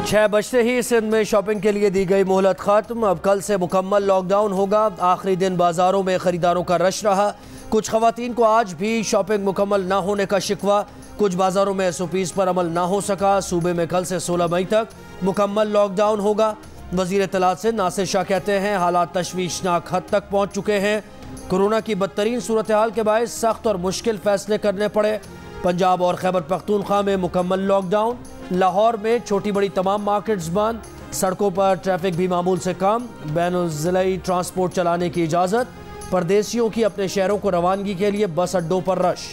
6 बजते ही सिंध में शॉपिंग के लिए दी गई मोहलत खत्म। अब कल से मुकम्मल लॉकडाउन होगा। आखिरी दिन बाजारों में खरीदारों का रश रहा। कुछ खवातीन को आज भी शॉपिंग मुकम्मल न होने का शिकवा। कुछ बाजारों में SOPs पर अमल न हो सका। सूबे में कल से 16 मई तक मुकम्मल लॉकडाउन होगा। वजीर इत्तलात सिंध नासिर शाह कहते हैं हालात तशवीशनाक हद तक पहुँच चुके हैं। कोरोना की बदतरीन सूरत हाल के बायस सख्त और मुश्किल फैसले करने पड़े। पंजाब और खैबर पख्तूनख्वा में मुकम्मल लॉकडाउन। लाहौर में छोटी बड़ी तमाम मार्केट्स बंद। सड़कों पर ट्रैफिक भी मामूल से कम। बैनुल-ज़िलाई ट्रांसपोर्ट चलाने की इजाज़त। परदेशियों की अपने शहरों को रवानगी के लिए बस अड्डों पर rush.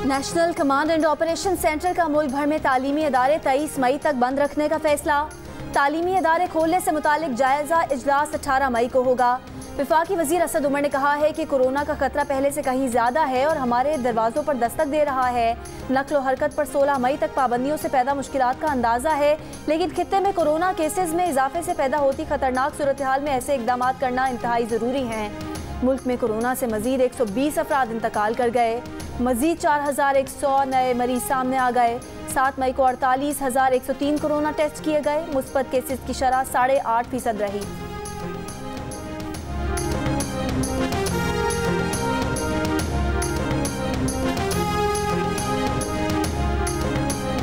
National command and operation centre का मुल्क भर में तालीमी अदारे 23 मई तक बंद रखने का फैसला। तालीमी अदारे खोलने से मुतालिक जायजा इजलास 18 मई को होगा। वफाकी वजीर असद उमर ने कहा है कि कोरोना का खतरा पहले से कहीं ज्यादा है और हमारे दरवाजों पर दस्तक दे रहा है। नक्ल हरकत पर 16 मई तक पाबंदियों से पैदा मुश्किलात का अंदाजा है, लेकिन खित्ते में कोरोना केसेस में इजाफे से पैदा होती खतरनाक सूरत हाल में ऐसे इकदाम करना इंतहाई ज़रूरी हैं। मुल्क में कोरोना से मजीद 120 अफराद इंतकाल कर गए। मजीद 4100 नए मरीज सामने आ गए। 7 मई को 48,103 कोरोना टेस्ट किए गए। मुस्बत केसेस की शरह 8.5% रही।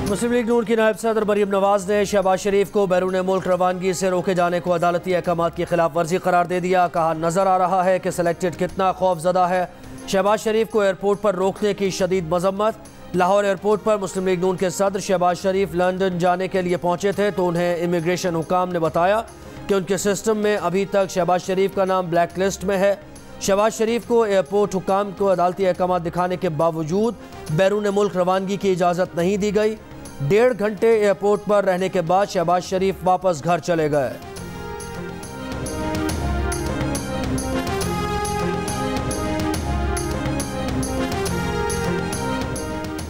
मुस्लिम लीग नून की नायब सदर मरीम नवाज ने शहबाज शरीफ को बैरून मुल्क रवानगी से रोके जाने को अदालती अहकाम की खिलाफ वर्जी करार दे दिया। कहा नजर आ रहा है कि सिलेक्टेड कितना खौफजदा है। शहबाज शरीफ को एयरपोर्ट पर रोकने की शदीद मजम्मत। लाहौर एयरपोर्ट पर मुस्लिम लीग नून के सदर शहबाज शरीफ लंदन जाने के लिए पहुंचे थे तो उन्हें इमिग्रेशन हुकाम ने बताया कि उनके सिस्टम में अभी तक शहबाज शरीफ का नाम ब्लैक लिस्ट में है। शहबाज शरीफ को एयरपोर्ट हुकाम को अदालती अहकाम दिखाने के बावजूद बैरून मुल्क रवानगी की इजाज़त नहीं दी गई। 1.5 घंटे एयरपोर्ट पर रहने के बाद शहबाज शरीफ वापस घर चले गए।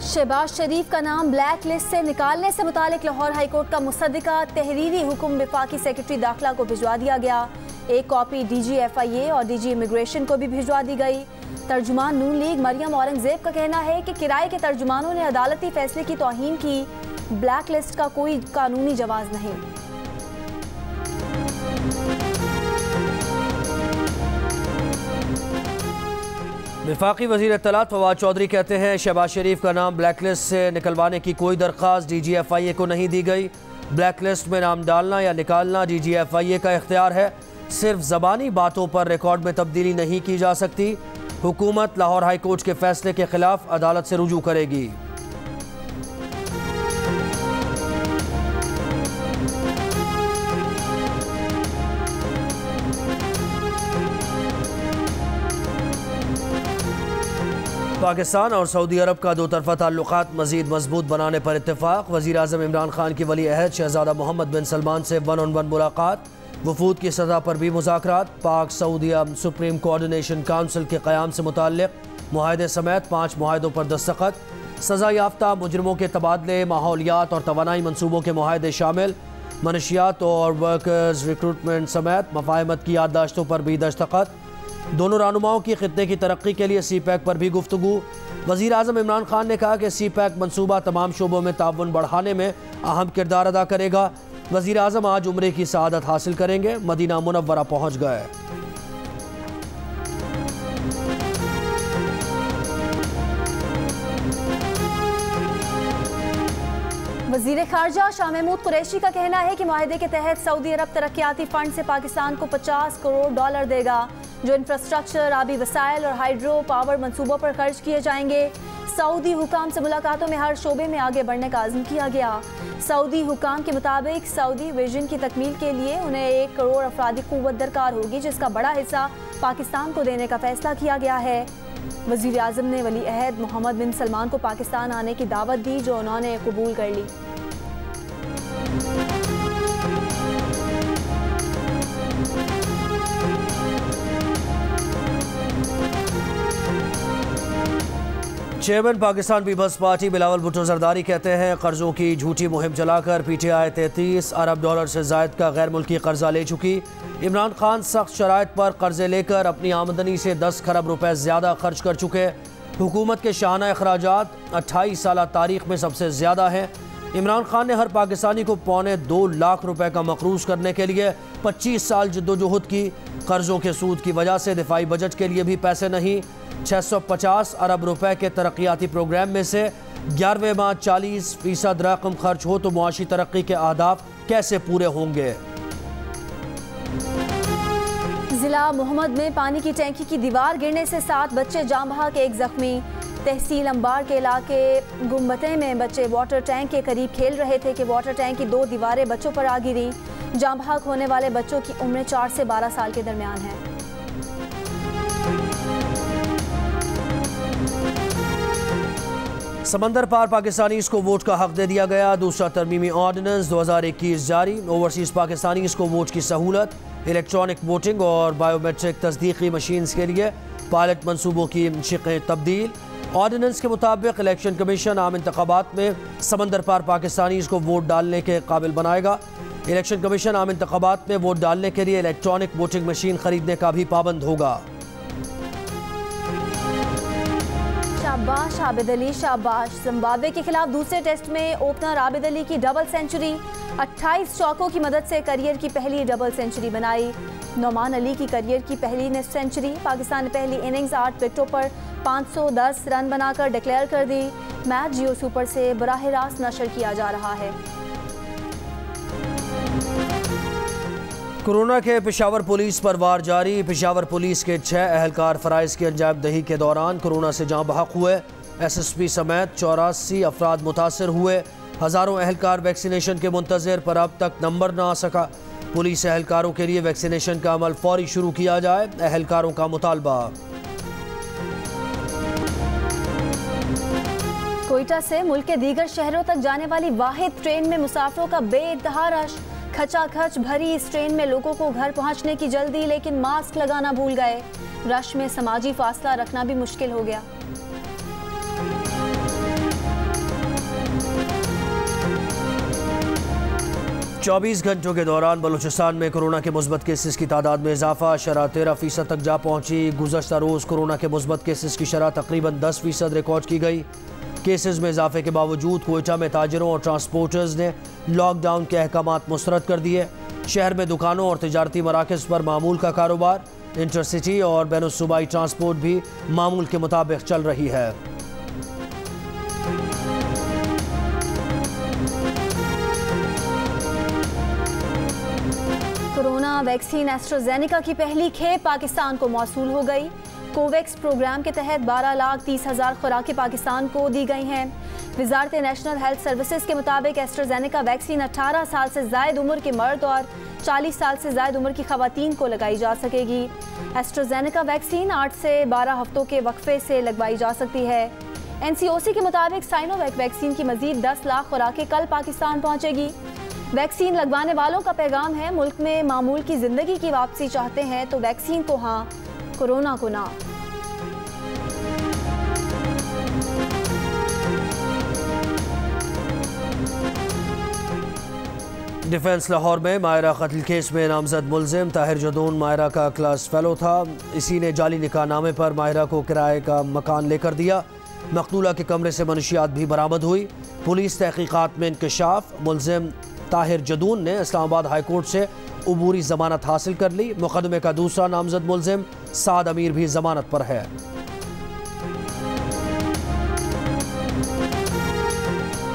शहबाज शरीफ का नाम ब्लैक लिस्ट से निकालने से मुतालिक लाहौर हाई कोर्ट का मुसद्दिका तहरीरी हुक्म वफाकी सेक्रेटरी दाखिला को भिजवा दिया गया। एक कॉपी DG FIA और DG इमिग्रेशन को भी भिजवा दी गई। तर्जुमान नून लीग मरियम औरंगजेब का कहना है कि किराए के तर्जुमानों ने अदालती फैसले की तौहीन की। ब्लैक लिस्ट का कोई कानूनी जवाज नहीं। वफाकी वज़ीर इत्तलात फवाद चौधरी कहते हैं शहबाज शरीफ का नाम ब्लैक लिस्ट से निकलवाने की कोई दरख्वास्त DG FIA को नहीं दी गई। ब्लैक लिस्ट में नाम डालना या निकालना DG FIA का इख्तियार है। सिर्फ ज़बानी बातों पर रिकॉर्ड में तब्दीली नहीं की जा सकती। हुकूमत लाहौर हाई कोर्ट के फैसले के खिलाफ अदालत से रुजू करेगी। पाकिस्तान और सऊदी अरब का दो तरफा ताल्लुकात मजीद मजबूत बनाने पर इत्तेफाक। वज़ीर आज़म इमरान खान की वली अहद शहजादा मोहम्मद बिन सलमान से 1-on-1 मुलाकात। वफूद की सतह पर भी मुज़ाकरात। पाक सऊदिया सुप्रीम कोऑर्डिनेशन काउंसिल के क़याम से मुताल्लिक़ मुआहदे समेत 5 मुआहदों पर दस्तखत। सज़ा याफ्ता मुजरिमों के तबादले, माहौलियात और तवानाई मनसूबों के मुआहदे शामिल। मनशियात और वर्कर्स रिक्रूटमेंट समेत मफाहमत की याददाश्तों पर भी दस्तखत। दोनों रहनुमाओं की खित्ते की तरक्की के लिए CPEC पर भी गुफ्तगू। वज़ीर आज़म इमरान खान ने कहा कि CPEC मनसूबा तमाम शोबों में ताउन बढ़ाने में अहम किरदार अदा करेगा। वज़ीर आज़म आज उम्रे की सआदत हासिल करेंगे। मदीना मुनव्वरा पहुँच गए। वज़ीर ख़ारजा शाह महमूद कुरैशी का कहना है कि मुआहदे के तहत सऊदी अरब तरक्याती फ़ंड से पाकिस्तान को $50 करोड़ देगा, जो इंफ्रास्ट्रक्चर, आबी वसाइल और हाइड्रो पावर मंसूबों पर खर्च किए जाएंगे। सऊदी हुकाम से मुलाकातों में हर शोबे में आगे बढ़ने का आज़म किया गया। सऊदी हुकाम के मुताबिक सऊदी विजन की तकमील के लिए उन्हें 1 करोड़ अफरादी क़ुव्वत दरकार होगी, जिसका बड़ा हिस्सा पाकिस्तान को देने का फैसला किया गया है। वज़ीर आज़म ने वली अहद मोहम्मद बिन सलमान को पाकिस्तान आने की दावत दी, जो उन्होंने कबूल कर ली। चेयरमैन पाकिस्तान पीपल्स पार्टी बिलावल भुट्टो जरदारी कहते हैं कर्जों की झूठी मुहिम चलाकर PTI 33 अरब डॉलर से जायद का गैर मुल्की कर्जा ले चुकी। इमरान खान सख्त शराइत पर कर्जे लेकर अपनी आमदनी से 10 खरब रुपए ज्यादा खर्च कर चुके। हुकूमत के शाहाना अखराजात 28 साल तारीख में सबसे ज़्यादा हैं। इमरान खान ने हर पाकिस्तानी को $2.25 लाख का मकरूज करने के लिए 25 साल जद्दोजहद की। कर्जों के सूद की वजह से दिफाई बजट के लिए भी पैसे नहीं। 650 अरब रुपए के तरक्याती प्रोग्राम में से 11वें माह 40% रकम खर्च हो तो मुआशी तरक्की के अहदाफ कैसे पूरे होंगे। जिला मोहम्मद में पानी की टैंकी की दीवार गिरने से 7 बच्चे जाम बहक, 1 जख्मी। तहसील अंबार के इलाके गुम्बते में बच्चे वाटर टैंक के करीब खेल रहे थे कि वाटर टैंक की 2 दीवारें बच्चों पर आ गिरी। जाम बहक होने वाले बच्चों की उम्र 4 से 12 साल के दरमियान है। समंदर पार पाकिस्तानीज़ को वोट का हक दे दिया गया। दूसरा तरमीमी ऑर्डिनेंस 2021 जारी। ओवरसीज़ पाकिस्तानीज़ को वोट की सहूलत, इलेक्ट्रॉनिक वोटिंग और बायोमेट्रिक तस्दीकी मशीन्स के लिए पायलट मनसूबों की शिक़ें तब्दील। ऑर्डिनेंस के मुताबिक इलेक्शन कमीशन आम इंतखाबात में समंदर पार पाकिस्तानीज़ को वोट डालने के काबिल बनाएगा। इलेक्शन कमीशन आम इंतखाबात में वोट डालने के लिए इलेक्ट्रॉनिक वोटिंग मशीन खरीदने का भी पाबंद होगा। शाबाश आबिद अली, शाबाश। जिम्बाब्वे के खिलाफ दूसरे टेस्ट में ओपनर आबिद अली की डबल सेंचुरी। 28 चौकों की मदद से करियर की पहली डबल सेंचुरी बनाई। नौमान अली की करियर की पहली सेंचुरी। पाकिस्तान ने पहली इनिंग्स 8 विकेटों पर 510 रन बनाकर डिक्लेयर कर दी। मैच जियो सुपर से बराह रास्त नशर किया जा रहा है। कोरोना के पेशावर पुलिस पर वार जारी। पेशावर पुलिस के 6 अहलकार फ़राइज़ की अंजाम दही के दौरान कोरोना से जाँ बहक हुए। SSP समेत 84 अफराद मुतासर हुए। हज़ारों अहलकार वैक्सीनेशन के मुंतज़िर पर अब तक नंबर न आ सका। पुलिस अहलकारों के लिए वैक्सीनेशन का अमल फौरी शुरू किया जाए, अहलकारों का मुतालबा। कोयटा से मुल्क के दीगर शहरों तक जाने वाली वाहिद ट्रेन में मुसाफिरों का बेइंतहा रश। खचाखच भरी इस ट्रेन में लोगों को घर पहुंचने की जल्दी, लेकिन मास्क लगाना भूल गए। रश में समाजी फासला रखना भी मुश्किल हो गया। चौबीस घंटों के दौरान बलूचिस्तान में कोरोना के मुस्बत केसेस की तादाद में इजाफा, शरह 13% तक जा पहुंची। गुज़श्ता रोज़ कोरोना के मुस्बत केसेस की शरह तकरीबन 10% रिकॉर्ड की गई। केसेस में इजाफे के बावजूद कोयटा में ताजरों और ट्रांसपोर्टर्स ने लॉकडाउन के अहकामात मुस्तरद कर दिए। शहर में दुकानों और तिजारती मराकज़ पर मामूल का कारोबार। इंटरसिटी और बैनुसूबाई ट्रांसपोर्ट भी मामूल के मुताबिक चल रही है। कोरोना वैक्सीन एस्ट्राजेनेका की पहली खेप पाकिस्तान को मौसूल हो गई। कोवैक्स प्रोग्राम के तहत 12,30,000 खुराकें पाकिस्तान को दी गई हैं। वजारत नेशनल हेल्थ सर्विसेज के मुताबिक एस्ट्राजेनेका वैक्सीन 18 साल से ज़ायद उम्र के मर्द और 40 साल से ज़ायद उम्र की खवातीन को लगाई जा सकेगी। एस्ट्राजेनेका वैक्सीन 8 से 12 हफ्तों के वक्फे से लगवाई जा सकती है। NCOC के मुताबिक साइनोवैक वैक्सीन की मजीद 10 लाख खुराकें कल पाकिस्तान पहुँचेगी। वैक्सीन लगवाने वालों का पैगाम है, मुल्क में मामूल की जिंदगी की वापसी चाहते हैं तो वैक्सीन को हाँ, कोरोना को ना। डिफेंस लाहौर में मायरा कत्ल केस में नामजद मुलजिम ताहिर जदून मायरा का क्लास फेलो था। इसी ने जाली निकाह नामे पर मायरा को किराए का मकान लेकर दिया। मकतूला के कमरे से मनशियात भी बरामद हुई। पुलिस तहकीकात में इंकशाफ। मुलजिम ताहिर जदून ने इस्लामाबाद हाई कोर्ट से उबूरी जमानत हासिल कर ली। मुकदमे का दूसरा नामजद मुलजिम साद अमीर भी जमानत पर है।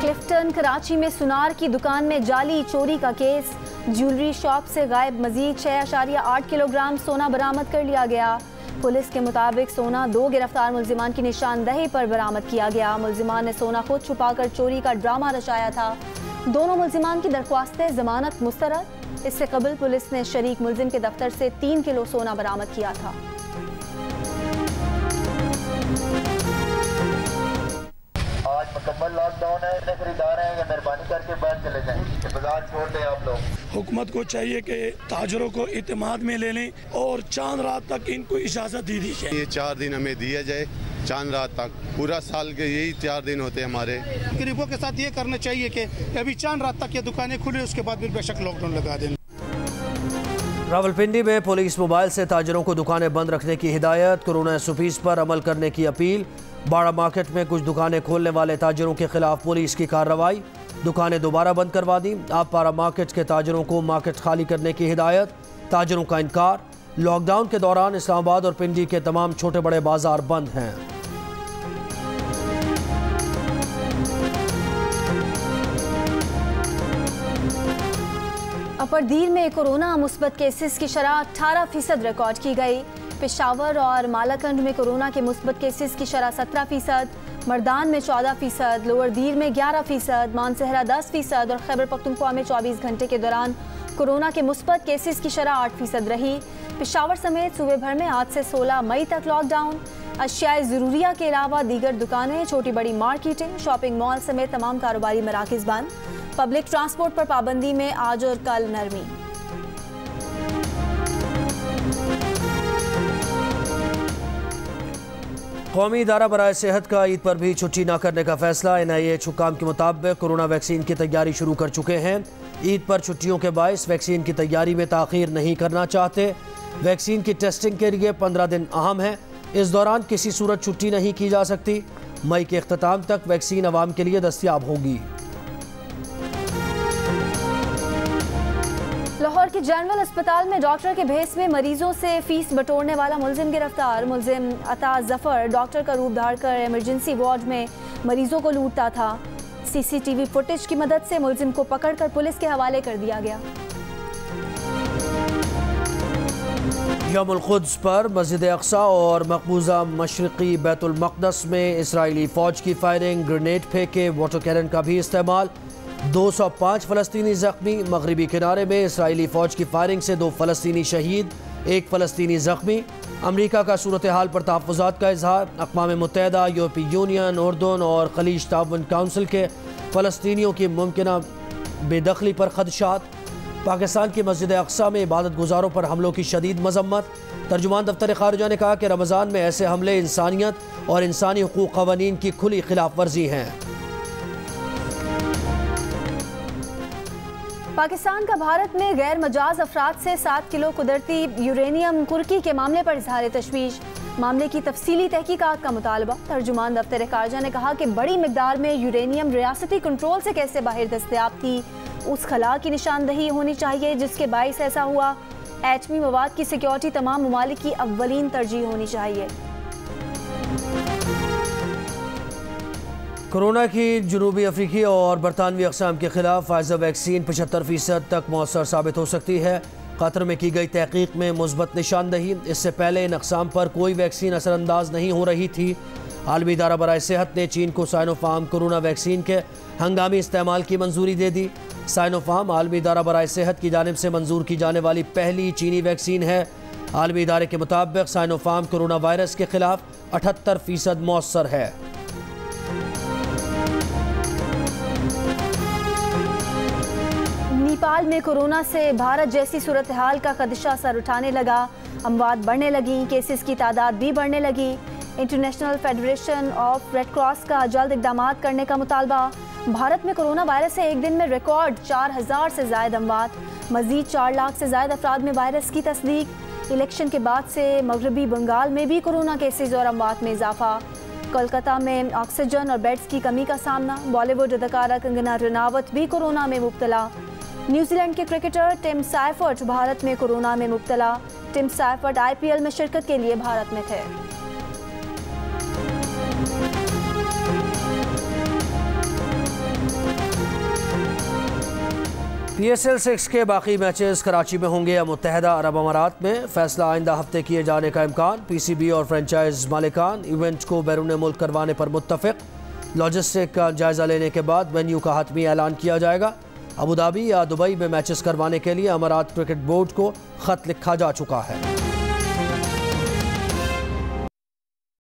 क्लिफ्टन कराची में सुनार की दुकान में जाली चोरी का केस। ज्वेलरी शॉप से गायब मजीद 6.8 किलोग्राम सोना बरामद कर लिया गया। पुलिस के मुताबिक सोना 2 गिरफ्तार मुलजिमान की निशानदही पर बरामद किया गया। मुलजिमान ने सोना खुद छुपाकर चोरी का ड्रामा रचाया था। दोनों मुलजिमान की दरख्वास्तें जमानत मुस्तरद। इससे कबल पुलिस ने शरीक मुलजिम के दफ्तर से 3 किलो सोना बरामद किया था। आज मुकम्मल लॉकडाउन है, इतने खरीदार हैं, मेहरबानी करके बाहर चले जाएं, बाजार छोड़ दें आप लोग। हुकूमत को चाहिए कि ताजरों को इत्मीनान में ले लें और चांद रात तक इनको इजाज़त दे दी जाए। ये 4 दिन हमें दिया जाए, चांद रात तक। पूरा साल के यही 4 दिन होते हैं हमारे। गरीबों के साथ ये करना चाहिए कि अभी चांद रात तक ये दुकानें खुली, उसके बाद फिर बेशक लॉकडाउन लगा दें। रावलपिंडी में पुलिस मोबाइल से ताजरों को दुकानें बंद रखने की हिदायत। कोरोना SOPs पर अमल करने की अपील। बाड़ा मार्केट में कुछ दुकानें खोलने वाले ताजिरों के खिलाफ पुलिस की कार्रवाई, दुकानें दोबारा बंद करवा दी। आप पारा मार्केट के ताजिरों को मार्केट खाली करने की हिदायत, ताजिरों का इनकार। लॉकडाउन के दौरान इस्लामाबाद और पिंडी के तमाम छोटे बड़े बाजार बंद हैं। अपरदीर में कोरोना मुस्बत केसेस की शरह 18% रिकॉर्ड की गई। पेशावर और मालाकंड में कोरोना के मुस्बत केसेस की शरह 17%, मर्दान में 14%, लोअर दीर में 11%, मानसहरा 10% और खैबर पख्तूनख्वा में 24 घंटे के दौरान कोरोना के मुस्बत केसेस की शरह 8% रही। पेशावर समेत सूबे भर में आज से 16 मई तक लॉकडाउन। अशियाए ज़रूरिया के अलावा दीगर दुकानें, छोटी बड़ी मार्केटें, शॉपिंग मॉल समेत तमाम कारोबारी मराकज़ बंद। पब्लिक ट्रांसपोर्ट पर पाबंदी में आज और कल नरमी। कौमी इदारा बराए सेहत का ईद पर भी छुट्टी न करने का फैसला। NIH हुकाम के मुताबिक कोरोना वैक्सीन की तैयारी शुरू कर चुके हैं। ईद पर छुट्टियों के बायस वैक्सीन की तैयारी में ताख़ीर नहीं करना चाहते। वैक्सीन की टेस्टिंग के लिए 15 दिन अहम है। इस दौरान किसी सूरत छुट्टी नहीं की जा सकती। मई के इख्तिताम तक वैक्सीन अवाम के लिए दस्तयाब होगी। लाहौर के जनरल अस्पताल में डॉक्टर के भेस में मरीजों से फीस बटोरने वाला मुलजिम गिरफ्तार। मुलजिम अता जफर डॉक्टर का रूप धारकर इमरजेंसी वार्ड में मरीजों को लूटता था। CCTV फुटेज की मदद से मुलजिम को पकड़कर पुलिस के हवाले कर दिया गया। यौमुल क़ुद्स पर मस्जिद अक्सा और मकबूजा मशरक़ी बैतुल मक़दस में इसराइली फ़ौज की फायरिंग, ग्रेनेड फेंके, वाटर कैनन का भी इस्तेमाल। 205 फ़लस्तीनी ज़ख्मी। मगरबी किनारे में इसराइली फ़ौज की फायरिंग से 2 फ़लस्तीनी शहीद, 1 फ़लस्तीनी ज़ख्मी। अमरीका का सूरत हाल पर तहफ़्फ़ुज़ात का इज़हार। अक़वाम मुत्तहिदा, यूरोपीय यूनियन, उर्दन और खलीज ताउन काउंसिल के फ़लस्तीनियों की मुमकिना बेदखली पर ख़दशात। पाकिस्तान की मस्जिद अक्सा में इबादत गुजारों पर हमलों की शदीद मज़म्मत। तर्जुमान दफ्तर ख़ारिजा ने कहा कि रमज़ान में ऐसे हमले इंसानियत और इंसानी हुकूक़ क़वानीन की खुली खिलाफ वर्जी हैं। पाकिस्तान का भारत में गैर मजाज अफराद से 7 किलो कुदरती यूरेनियम कुर्की के मामले पर इजहार तशवीश। मामले की तफसीली तहकीकात का मुतालबा। तर्जुमान दफ्तर ख़ारिजा ने कहा कि बड़ी मिकदार में यूरेनियम रियासती कंट्रोल से कैसे बाहर दस्तयाब थी, उस खला की निशानदही होनी चाहिए जिसके बाइस ऐसा हुआ। एटमी मवाद की सिक्योरिटी तमाम ममालिक की अव्वलीन तरजीह होनी चाहिए। कोरोना की जनूबी अफ्रीकी और बरतानवी अक़साम के खिलाफ फाइज़र वैक्सीन 75% तक मौसर साबित हो सकती है। कतर में की गई तहकीक में मुस्बत निशानदही। इससे पहले इन अक़साम पर कोई वैक्सीन असरअंदाज नहीं हो रही थी। आलमी इदारा बराए सेहत ने चीन को साइनोफार्म कोरोना वैक्सीन के हंगामी इस्तेमाल की मंजूरी दे दी। साइनोफार्म आलमी इदारा बराए सेहत की जानिब से मंजूर की जाने वाली पहली चीनी वैक्सीन है। आलमी इदारे के मुताबिक साइनोफार्म कोरोना वायरस के खिलाफ 78% मौसर है। नेपाल में कोरोना से भारत जैसी सूरत हाल का खदशा सर उठाने लगा। अमवात बढ़ने लगी, केसेस की तादाद भी बढ़ने लगी। International federation of red cross का जल्द इकदाम करने का मुतालबा। भारत में कोरोना वायरस से एक दिन में रिकॉर्ड 4000 से ज़ायद अमवात। मज़ीद 4 लाख से ज़ायद अफराद में वायरस की तस्दीक। इलेक्शन के बाद से मगरबी बंगाल में भी कोरोना केसेज और अमवात में इजाफा। कोलकाता में ऑक्सीजन और बेड्स की कमी का सामना। बॉलीवुड अदाकारा कंगना रनावत भी कोरोना में मुब्तला। न्यूजीलैंड के क्रिकेटर टिम साइफर्ट भारत में कोरोना में मुब्तला। टिम साइफर्ट IPL में शिरकत के लिए भारत में थे। PSL 6 के बाकी मैचेस कराची में होंगे या मुत्तहिदा अरब अमारात में। फैसला आइंदा हफ्ते किए जाने का इम्कान। PCB और फ्रेंचाइज मालिकान इवेंट को बैरून मुल्क करवाने पर मुत्तफिक। लॉजिस्टिक का जायजा लेने के बाद वेन्यू का हतमी ऐलान किया जाएगा। अबू धाबी या दुबई में मैचेस करवाने के लिए अमारात क्रिकेट बोर्ड को खत लिखा जा चुका है।